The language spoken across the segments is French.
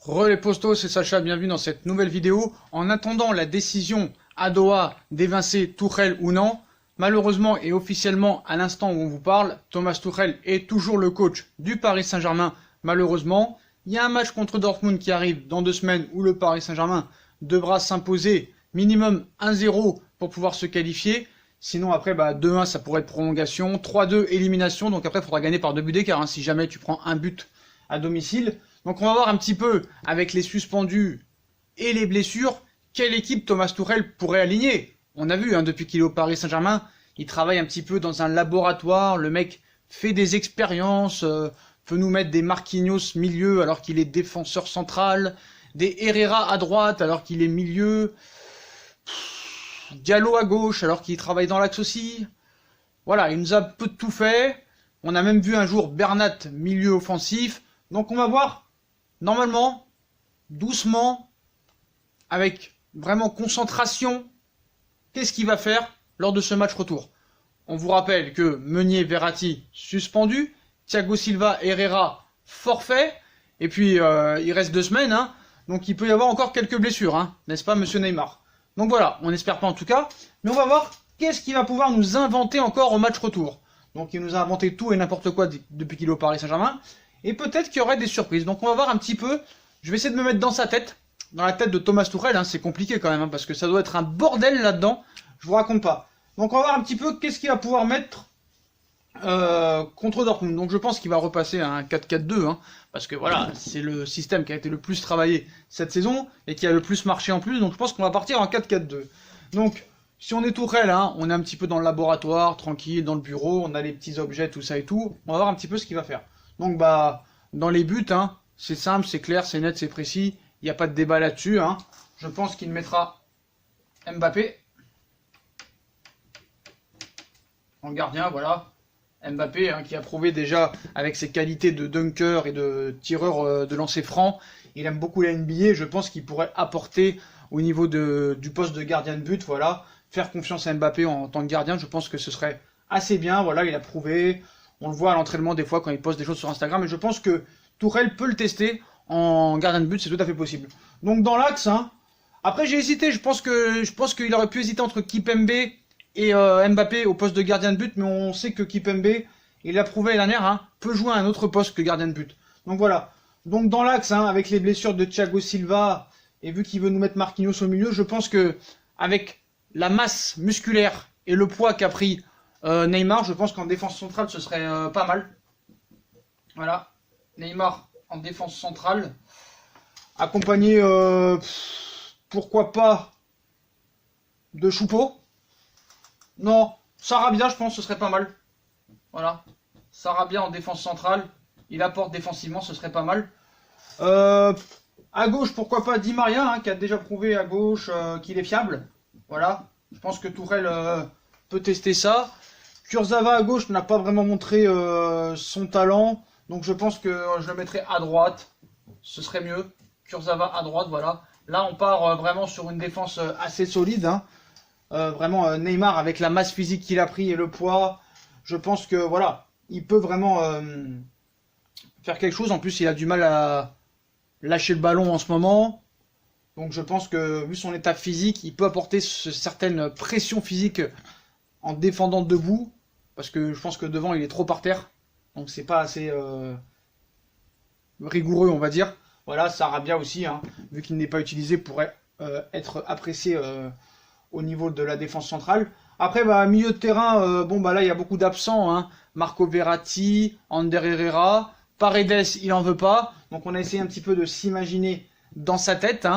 Les postos, c'est Sacha, bienvenue dans cette nouvelle vidéo. En attendant la décision à Doha d'évincer Tuchel ou non, malheureusement et officiellement à l'instant où on vous parle, Thomas Tuchel est toujours le coach du Paris Saint-Germain, malheureusement. Il y a un match contre Dortmund qui arrive dans 2 semaines où le Paris Saint-Germain devra s'imposer minimum 1-0 pour pouvoir se qualifier. Sinon après 2-1 ça pourrait être prolongation, 3-2 élimination, donc après il faudra gagner par 2 buts d'écart si jamais tu prends un but à domicile. Donc on va voir un petit peu avec les suspendus et les blessures, quelle équipe Thomas Tuchel pourrait aligner. On a vu depuis qu'il est au Paris Saint-Germain, il travaille un petit peu dans un laboratoire, le mec fait des expériences, peut nous mettre des Marquinhos milieu alors qu'il est défenseur central, des Herrera à droite alors qu'il est milieu, Diallo à gauche alors qu'il travaille dans l'axe aussi. Voilà, il nous a peu de tout fait. On a même vu un jour Bernat milieu offensif. Donc on va voir, normalement, doucement, avec vraiment concentration, qu'est-ce qu'il va faire lors de ce match retour. On vous rappelle que Meunier, Verratti suspendu, Thiago Silva, Herrera forfait, et puis il reste 2 semaines, donc il peut y avoir encore quelques blessures, n'est-ce pas monsieur Neymar? Donc voilà, on n'espère pas en tout cas, mais on va voir qu'est-ce qu'il va pouvoir nous inventer encore au match retour. Donc il nous a inventé tout et n'importe quoi depuis qu'il est au Paris Saint-Germain, et peut-être qu'il y aurait des surprises. Donc on va voir un petit peu, je vais essayer de me mettre dans sa tête, dans la tête de Thomas Tuchel, c'est compliqué quand même, parce que ça doit être un bordel là-dedans, je vous raconte pas. Donc on va voir un petit peu qu'est-ce qu'il va pouvoir mettre contre Dortmund. Donc je pense qu'il va repasser à un 4-4-2, parce que voilà, c'est le système qui a été le plus travaillé cette saison, et qui a le plus marché en plus, donc je pense qu'on va partir en 4-4-2. Donc, si on est Tuchel, on est un petit peu dans le laboratoire, tranquille, dans le bureau, on a les petits objets, tout ça et tout, on va voir un petit peu ce qu'il va faire. Donc dans les buts, c'est simple, c'est clair, c'est net, c'est précis, il n'y a pas de débat là-dessus, Je pense qu'il mettra Mbappé en gardien, voilà. Mbappé, qui a prouvé déjà avec ses qualités de dunker et de tireur de lancer franc, il aime beaucoup la NBA, je pense qu'il pourrait apporter au niveau du poste de gardien de but, voilà. Faire confiance à Mbappé en tant que gardien, je pense que ce serait assez bien, voilà, il a prouvé. On le voit à l'entraînement des fois quand il poste des choses sur Instagram, et je pense que Tuchel peut le tester en gardien de but, c'est tout à fait possible. Donc dans l'axe, après j'ai hésité, je pense qu'il aurait pu hésiter entre Kipembe et Mbappé au poste de gardien de but, mais on sait que Kipembe, il a prouvé l'année dernière, peut jouer à un autre poste que gardien de but. Donc voilà. Donc dans l'axe, avec les blessures de Thiago Silva, et vu qu'il veut nous mettre Marquinhos au milieu, je pense que avec la masse musculaire et le poids qu'a pris Neymar, je pense qu'en défense centrale, ce serait pas mal. Voilà, Neymar en défense centrale, accompagné, pourquoi pas, de Choupo. Non, Sarabia, je pense, ce serait pas mal. Voilà, Sarabia en défense centrale, il apporte défensivement, ce serait pas mal. À gauche, pourquoi pas Di Maria, qui a déjà prouvé à gauche qu'il est fiable. Voilà, je pense que Tuchel peut tester ça. Kurzawa à gauche n'a pas vraiment montré son talent, donc je pense que je le mettrai à droite, ce serait mieux. Kurzawa à droite, voilà. Là on part vraiment sur une défense assez solide, vraiment Neymar avec la masse physique qu'il a pris et le poids, je pense que voilà, il peut vraiment faire quelque chose. En plus il a du mal à lâcher le ballon en ce moment, donc je pense que vu son état physique, il peut apporter certaines pressions physiques en défendant debout, parce que je pense que devant il est trop par terre, donc c'est pas assez rigoureux on va dire. Voilà, Sarabia aussi, vu qu'il n'est pas utilisé, pourrait être apprécié au niveau de la défense centrale. Après milieu de terrain, là il y a beaucoup d'absents, Marco Verratti, Ander Herrera, Paredes il en veut pas, donc on a essayé un petit peu de s'imaginer dans sa tête,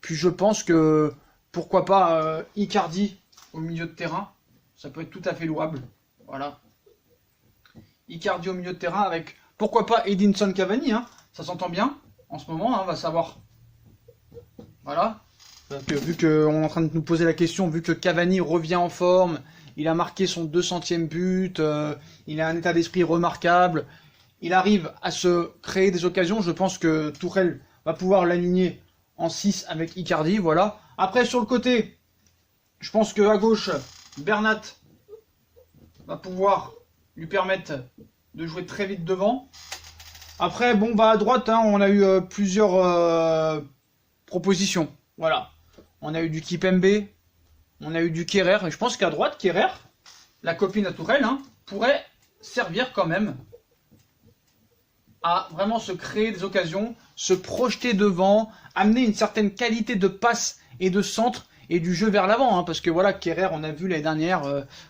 puis je pense que pourquoi pas Icardi au milieu de terrain, ça peut être tout à fait louable. Voilà. Icardi au milieu de terrain avec, pourquoi pas, Edinson Cavani, ça s'entend bien en ce moment, on va savoir. Voilà. Vu qu'on est en train de nous poser la question, vu que Cavani revient en forme, il a marqué son 200e but, il a un état d'esprit remarquable, il arrive à se créer des occasions, je pense que Tuchel va pouvoir l'aligner en 6 avec Icardi, voilà. Après sur le côté, je pense qu'à gauche, Bernat va pouvoir lui permettre de jouer très vite devant. Après, bon, bah à droite, hein, on a eu plusieurs propositions. Voilà. On a eu du Kipembe, on a eu du Kerrer, et je pense qu'à droite, Kerrer, la copine à Tourelle, hein, pourrait servir quand même à vraiment se créer des occasions, se projeter devant, amener une certaine qualité de passe et de centre et du jeu vers l'avant, hein, parce que voilà, Kerrer, on a vu l'année dernière,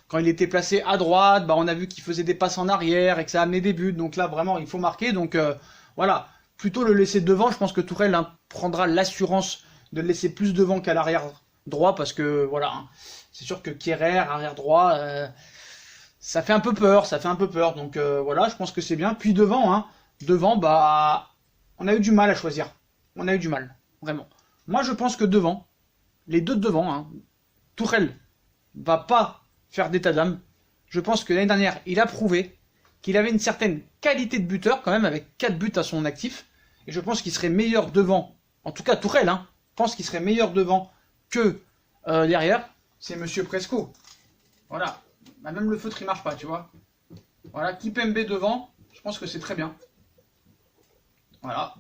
quand il était placé à droite, bah, on a vu qu'il faisait des passes en arrière et que ça amenait des buts, donc là vraiment il faut marquer, donc voilà, plutôt le laisser devant, je pense que Tourelle hein, prendra l'assurance de le laisser plus devant qu'à l'arrière droit, parce que voilà, hein, c'est sûr que Kerrer, arrière droit, ça fait un peu peur, donc voilà, je pense que c'est bien, puis devant, hein, devant, bah, on a eu du mal à choisir. On a eu du mal, vraiment. Moi, je pense que devant, les deux de devant, hein, Tourelle va pas faire d'état d'âme. Je pense que l'année dernière, il a prouvé qu'il avait une certaine qualité de buteur, quand même, avec 4 buts à son actif. Et je pense qu'il serait meilleur devant, en tout cas Tourelle, hein, je pense qu'il serait meilleur devant que derrière. C'est Monsieur Presco. Voilà. Bah, même le feutre, il marche pas, tu vois. Voilà, Kipembe devant, je pense que c'est très bien. Voilà.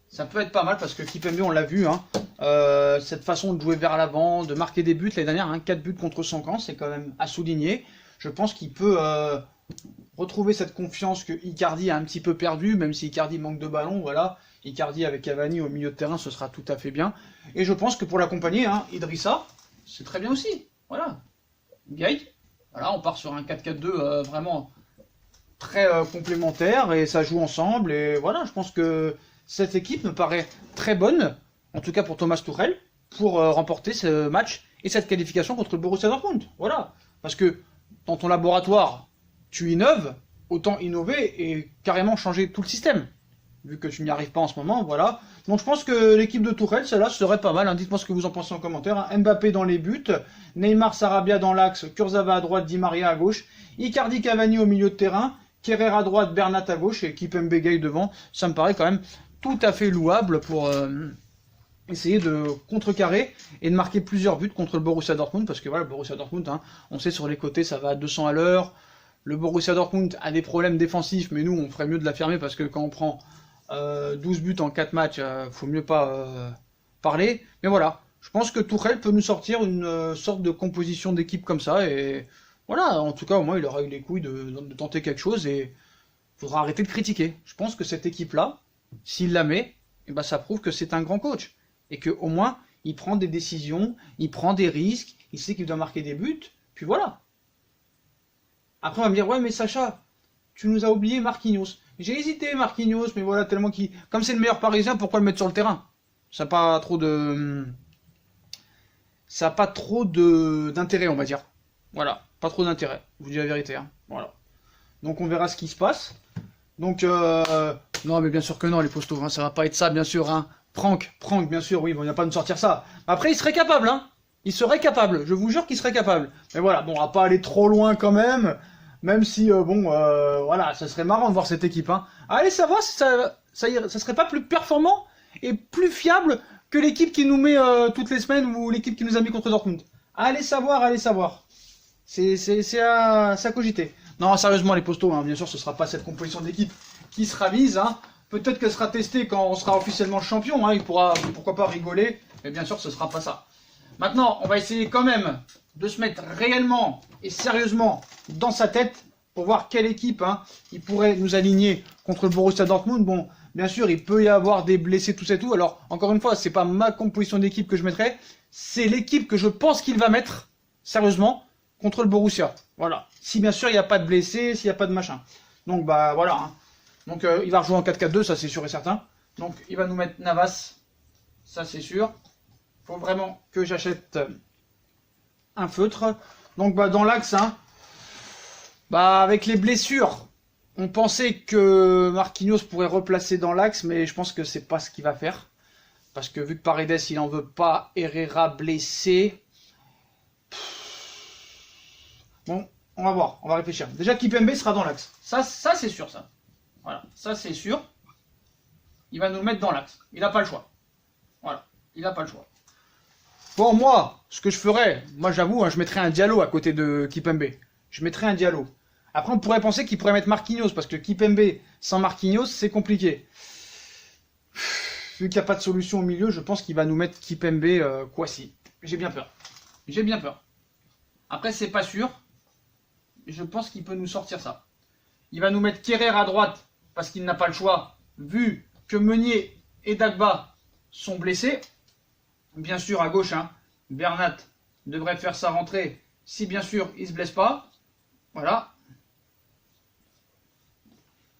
Ça peut être pas mal parce que Kipembe, on l'a vu, hein, cette façon de jouer vers l'avant, de marquer des buts l'année dernière, hein, 4 buts contre son camp, c'est quand même à souligner. Je pense qu'il peut retrouver cette confiance que Icardi a un petit peu perdue, même si Icardi manque de ballon, voilà. Icardi avec Cavani au milieu de terrain, ce sera tout à fait bien. Et je pense que pour l'accompagner, hein, Idrissa, c'est très bien aussi. Voilà. Gaï, voilà, on part sur un 4-4-2 vraiment très complémentaire et ça joue ensemble. Et voilà, je pense que cette équipe me paraît très bonne, en tout cas pour Thomas Tuchel, pour remporter ce match et cette qualification contre le Borussia Dortmund. Voilà. Parce que dans ton laboratoire, tu innoves, autant innover et carrément changer tout le système. Vu que tu n'y arrives pas en ce moment, voilà. Donc je pense que l'équipe de Tuchel, celle-là, serait pas mal. Hein. Dites-moi ce que vous en pensez en commentaire. Hein. Mbappé dans les buts, Neymar, Sarabia dans l'axe, Kurzawa à droite, Di Maria à gauche, Icardi, Cavani au milieu de terrain, Kerrer à droite, Bernat à gauche et Kipembe Gaï devant. Ça me paraît quand même tout à fait louable pour essayer de contrecarrer et de marquer plusieurs buts contre le Borussia Dortmund. Parce que voilà, le Borussia Dortmund, hein, on sait sur les côtés, ça va à 200 à l'heure. Le Borussia Dortmund a des problèmes défensifs, mais nous, on ferait mieux de la fermer parce que quand on prend 12 buts en 4 matchs, faut mieux pas parler. Mais voilà, je pense que Tuchel peut nous sortir une sorte de composition d'équipe comme ça. Et voilà, en tout cas, au moins, il aura eu les couilles de tenter quelque chose et il faudra arrêter de critiquer. Je pense que cette équipe-là, s'il la met, eh ben, ça prouve que c'est un grand coach. Et qu'au moins, il prend des décisions, il prend des risques, il sait qu'il doit marquer des buts, puis voilà. Après, on va me dire, ouais, mais Sacha, tu nous as oublié Marquinhos. J'ai hésité, Marquinhos, mais voilà, tellement qu'il... Comme c'est le meilleur Parisien, pourquoi le mettre sur le terrain? Ça n'a pas trop de... Ça n'a pas trop d'intérêt, on va dire. Voilà, pas trop d'intérêt, je vous dis la vérité. Hein. Voilà. Donc on verra ce qui se passe. Donc, non, mais bien sûr que non, les postos, hein, ça va pas être ça, bien sûr. Hein. Prank, bien sûr, oui, bon, il va pas nous sortir ça. Après, il serait capable, hein. Il serait capable, je vous jure qu'il serait capable. Mais voilà, bon, on va pas aller trop loin quand même. Même si, voilà, ça serait marrant de voir cette équipe. Hein. Allez savoir si ça serait pas plus performant et plus fiable que l'équipe qui nous met toutes les semaines ou l'équipe qui nous a mis contre Dortmund. Allez savoir, allez savoir. C'est à cogiter. Non, sérieusement, les postos, hein, bien sûr, ce sera pas cette composition d'équipe qui sera mise. Hein. Peut-être qu'elle sera testée quand on sera officiellement champion. Hein, il pourra, pourquoi pas, rigoler. Mais bien sûr, ce sera pas ça. Maintenant, on va essayer quand même de se mettre réellement et sérieusement dans sa tête pour voir quelle équipe hein, il pourrait nous aligner contre le Borussia Dortmund. Bon, bien sûr, il peut y avoir des blessés, tout ça et tout. Alors, encore une fois, c'est pas ma composition d'équipe que je mettrai, c'est l'équipe que je pense qu'il va mettre, sérieusement, contre le Borussia. Voilà. Si bien sûr, il n'y a pas de blessés, s'il n'y a pas de machin. Donc, bah voilà. Hein. Donc, il va rejouer en 4-4-2, ça c'est sûr et certain. Donc, il va nous mettre Navas, ça c'est sûr. Faut vraiment que j'achète un feutre. Donc bah, dans l'axe, hein, bah, avec les blessures, on pensait que Marquinhos pourrait replacer dans l'axe, mais je pense que c'est pas ce qu'il va faire. Parce que vu que Paredes il en veut pas, Herrera blessé. Bon, on va voir, on va réfléchir. Déjà Kipembe sera dans l'axe. Ça c'est sûr ça. Voilà, ça c'est sûr. Il va nous le mettre dans l'axe. Il n'a pas le choix. Voilà, il n'a pas le choix. Bon, moi, ce que je ferais, moi j'avoue, hein, je mettrais un Diallo à côté de Kipembe. Je mettrais un Diallo. Après, on pourrait penser qu'il pourrait mettre Marquinhos, parce que Kipembe sans Marquinhos, c'est compliqué. Vu qu'il n'y a pas de solution au milieu, je pense qu'il va nous mettre Kipembe Kwasi. J'ai bien peur. J'ai bien peur. Après, c'est pas sûr. Je pense qu'il peut nous sortir ça. Il va nous mettre Kerrer à droite, parce qu'il n'a pas le choix, vu que Meunier et Dagba sont blessés. Bien sûr, à gauche, hein, Bernat devrait faire sa rentrée, si bien sûr, il ne se blesse pas. Voilà.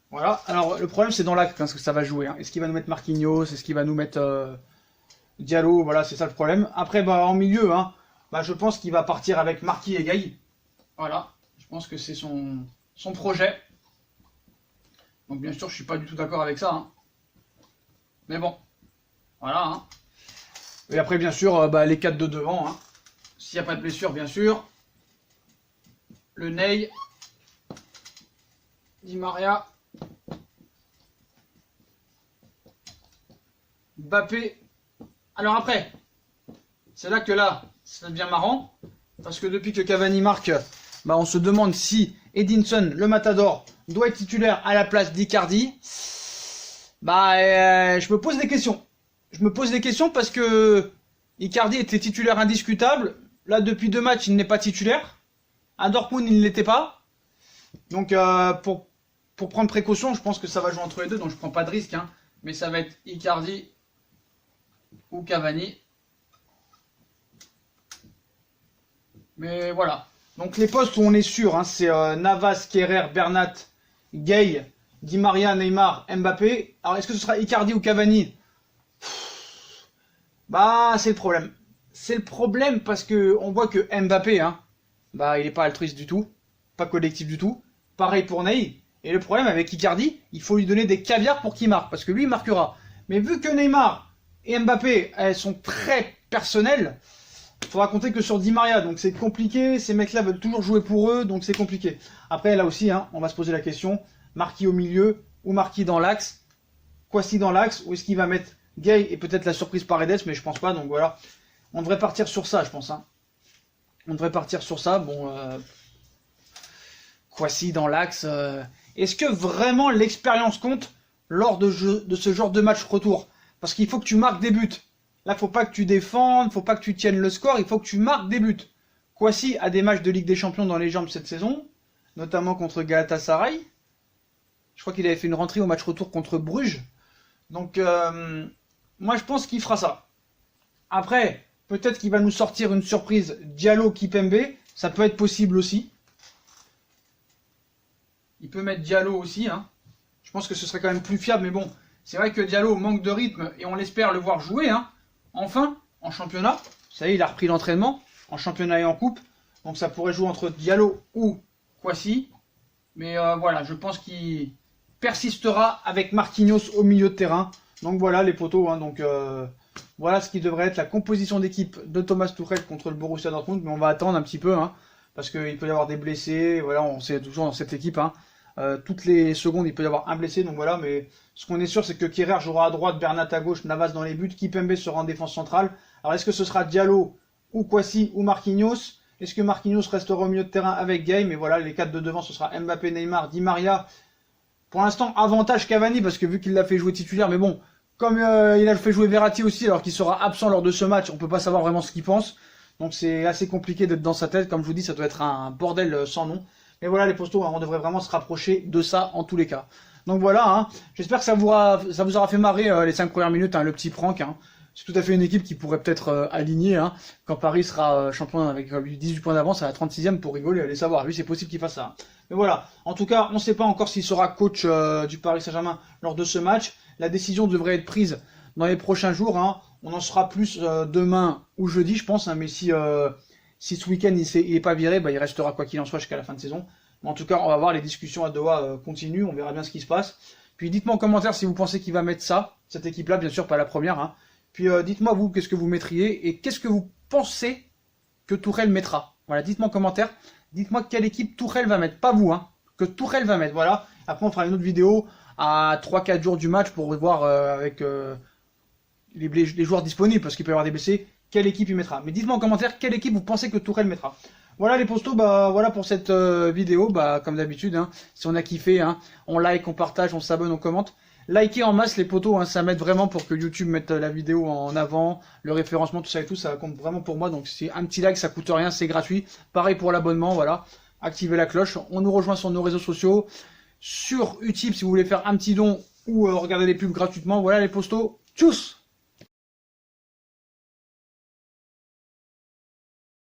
Voilà. Alors, le problème, c'est dans l'axe que ça va jouer. Hein. Est-ce qu'il va nous mettre Marquinhos? Est-ce qu'il va nous mettre Diallo? Voilà, c'est ça le problème. Après, bah, en milieu, hein, bah, je pense qu'il va partir avec Marquis et Gay. Voilà. Je pense que c'est son projet. Donc, bien sûr, je ne suis pas du tout d'accord avec ça. Hein. Mais bon. Voilà. Hein. Et après, bien sûr, bah, les 4 de devant. Hein. S'il n'y a pas de blessure, bien sûr. Le Ney. Di Maria. Mbappé. Alors après, c'est là que ça devient marrant. Parce que depuis que Cavani marque, bah, on se demande si Edinson, le Matador, doit être titulaire à la place d'Icardi. Bah, je me pose des questions. Je me pose des questions parce que Icardi était titulaire indiscutable. Là, depuis 2 matchs, il n'est pas titulaire. À Dortmund, il ne l'était pas. Donc, pour prendre précaution, je pense que ça va jouer entre les deux. Donc, je ne prends pas de risque. Hein, mais ça va être Icardi ou Cavani. Mais voilà. Donc, les postes où on est sûr, hein, c'est Navas, Kerrer, Bernat, Gay, Di Maria, Neymar, Mbappé. Alors, est-ce que ce sera Icardi ou Cavani? Bah, c'est le problème. C'est le problème parce que on voit que Mbappé, hein, bah, il n'est pas altruiste du tout, pas collectif du tout. Pareil pour Ney. Et le problème avec Icardi, il faut lui donner des caviars pour qu'il marque, parce que lui, il marquera. Mais vu que Neymar et Mbappé, elles sont très personnelles, il faudra compter que sur Di Maria, donc c'est compliqué. Ces mecs-là veulent toujours jouer pour eux, donc c'est compliqué. Après, là aussi, hein, on va se poser la question, Marquis au milieu ou Marquis dans l'axe? Kwasi dans l'axe, ou est-ce qu'il va mettre Gay et peut-être la surprise Paredes, mais je pense pas, donc voilà. On devrait partir sur ça, je pense. Hein. On devrait partir sur ça. Bon, Kwasi dans l'axe. Est-ce que vraiment l'expérience compte lors de ce genre de match retour? Parce qu'il faut que tu marques des buts. Là, faut pas que tu défendes, faut pas que tu tiennes le score, il faut que tu marques des buts. Kwasi a des matchs de Ligue des Champions dans les jambes cette saison, notamment contre Galatasaray. Je crois qu'il avait fait une rentrée au match retour contre Bruges. Donc, moi, je pense qu'il fera ça. Après, peut-être qu'il va nous sortir une surprise Diallo Kipembe. Ça peut être possible aussi. Il peut mettre Diallo aussi. Hein. Je pense que ce serait quand même plus fiable. Mais bon, c'est vrai que Diallo manque de rythme et on l'espère le voir jouer. Hein. Enfin, en championnat. Ça y est, il a repris l'entraînement. En championnat et en coupe. Donc ça pourrait jouer entre Diallo ou Kwasi. Mais voilà, je pense qu'il persistera avec Marquinhos au milieu de terrain. Donc voilà les poteaux. Hein, donc voilà ce qui devrait être la composition d'équipe de Thomas Tuchel contre le Borussia Dortmund. Mais on va attendre un petit peu. Hein, parce qu'il peut y avoir des blessés. Voilà, on sait toujours dans cette équipe. Hein, toutes les secondes, il peut y avoir un blessé. Donc voilà, mais ce qu'on est sûr, c'est que Kerrer jouera à droite, Bernat à gauche, Navas dans les buts, Kipembe sera en défense centrale. Alors est-ce que ce sera Diallo ou Kwasi ou Marquinhos? Est-ce que Marquinhos restera au milieu de terrain avec Gay? Mais voilà, les 4 de devant, ce sera Mbappé, Neymar, Di Maria. Pour l'instant, avantage Cavani, parce que vu qu'il l'a fait jouer titulaire, mais bon, comme il a fait jouer Verratti aussi, alors qu'il sera absent lors de ce match, on peut pas savoir vraiment ce qu'il pense. Donc c'est assez compliqué d'être dans sa tête. Comme je vous dis, ça doit être un bordel sans nom. Mais voilà, les postos, on devrait vraiment se rapprocher de ça en tous les cas. Donc voilà, hein. J'espère que ça vous aura fait marrer les 5 premières minutes, hein, le petit prank. Hein. C'est tout à fait une équipe qui pourrait peut-être aligner. Hein. Quand Paris sera champion avec 18 points d'avance à la 36e pour rigoler, allez savoir. Lui, c'est possible qu'il fasse ça. Mais voilà, en tout cas, on ne sait pas encore s'il sera coach du Paris Saint-Germain lors de ce match. La décision devrait être prise dans les prochains jours. Hein. On en saura plus demain ou jeudi, je pense. Hein. Mais si ce week-end il n'est pas viré, bah, il restera quoi qu'il en soit jusqu'à la fin de saison. Mais en tout cas, on va voir, les discussions à Doha continuent. On verra bien ce qui se passe. Puis dites-moi en commentaire si vous pensez qu'il va mettre ça, cette équipe-là, bien sûr, pas la première. Hein. Puis dites-moi vous, qu'est-ce que vous mettriez et qu'est-ce que vous pensez que Tuchel mettra. Voilà, dites-moi en commentaire. Dites-moi quelle équipe Tuchel va mettre. Pas vous, hein. Que Tuchel va mettre. Voilà. Après, on fera une autre vidéo à 3-4 jours du match pour voir avec les joueurs disponibles, parce qu'il peut y avoir des blessés, quelle équipe il mettra. Mais dites-moi en commentaire quelle équipe vous pensez que Tuchel mettra. Voilà les postos, bah voilà pour cette vidéo, bah comme d'habitude, hein, si on a kiffé, hein, on like, on partage, on s'abonne, on commente. Likez en masse les potos, hein, ça m'aide vraiment pour que YouTube mette la vidéo en avant, le référencement, tout ça et tout, ça compte vraiment pour moi. Donc c'est un petit like, ça coûte rien, c'est gratuit. Pareil pour l'abonnement, voilà. Activez la cloche. On nous rejoint sur nos réseaux sociaux, sur Utip si vous voulez faire un petit don ou regarder les pubs gratuitement. Voilà les postos, tchuss!